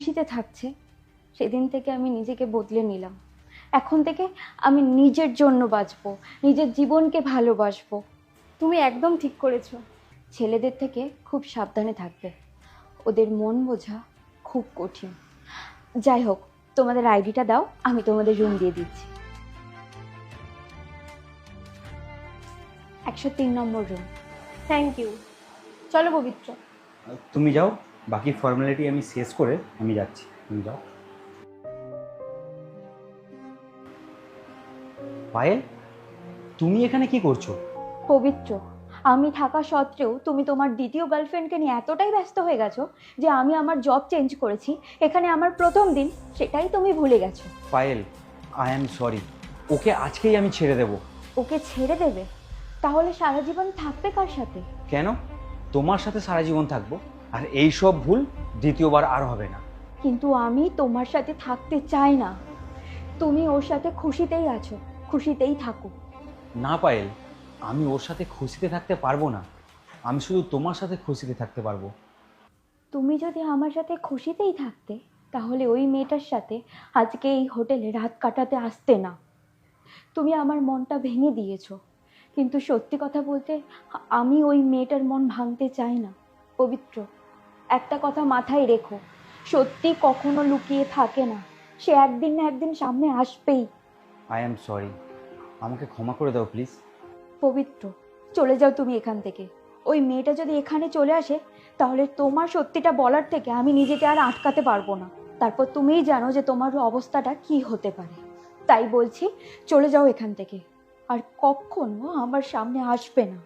খুশিতে থাকছে সেদিন থেকে আমি নিজেকে বদলে নিলাম। এখন থেকে আমি নিজের জন্য বাঁচবো, নিজের জীবনকে ভালোবাসবো। তুমি একদম ঠিক করেছো। ছেলেদের থেকে খুব সাবধানে থাকবে, ওদের মন বোঝা খুব কঠিন। যাই হোক, তোমাদের আইডিটা দাও, আমি তোমাদের রুম দিয়ে দিচ্ছি। 103 নম্বর রুম। Thank you. চলো পবিত্র। তুমি যাও, বাকি ফর্মালিটি আমি শেষ করে আমি যাচ্ছি, তুমি যাও। পায়েল, তুমি এখানে কি করছো? পবিত্র, আমি থাকা সত্ত্বেও তুমি তোমার দ্বিতীয় গার্লফ্রেন্ডকে নিয়ে এতটাই ব্যস্ত হয়ে গেছো যে আমি আমার জব চেঞ্জ করেছি, এখানে আমার প্রথম দিন, সেটাই তুমি ভুলে গেছো। পায়েল, আই অ্যাম সরি, ওকে আজকেই আমি ছেড়ে দেব। ওকে ছেড়ে দেবে? তাহলে সারা জীবন থাকবে কার সাথে? কেন? তোমার সাথে সারা জীবন থাকবো, আর এই সব ভুল দ্বিতীয়বার আর হবে না। কিন্তু আমি তোমার সাথে থাকতে চাই না। তুমি ওর সাথে খুশিতেই আছো, খুশিতেই থাকো। না পায়েল, আমি ওর সাথে খুশিতে থাকতে পারবো না, আমি শুধু তোমার সাথে খুশিতে থাকতে পারবো। তুমি যদি আমার সাথে খুশিতেই থাকতে, তাহলে ওই মেয়েটার সাথে আজকে এই হোটেলে রাত কাটাতে আসতে না। তুমি আমার মনটা ভেঙে দিয়েছো, কিন্তু সত্যি কথা বলতে আমি ওই মেয়েটার মন ভাঙতে চাই না। পবিত্র, একটা কথা মাথায় রেখো, সত্যি কখনো লুকিয়ে থাকে না, সে একদিন না একদিন সামনে আসবেই। আই অ্যাম সরি, আমাকে ক্ষমা করে দাও প্লিজ। পবিত্র, চলে যাও তুমি এখান থেকে। ওই মেয়েটা যদি এখানে চলে আসে, তাহলে তোমার সত্যিটা বলার থেকে আমি নিজেকে আর আটকাতে পারবো না। তারপর তুমিই জানো যে তোমার অবস্থাটা কি হতে পারে। তাই বলছি, চলে যাও এখান থেকে, আর কখনো আমার সামনে আসবে না।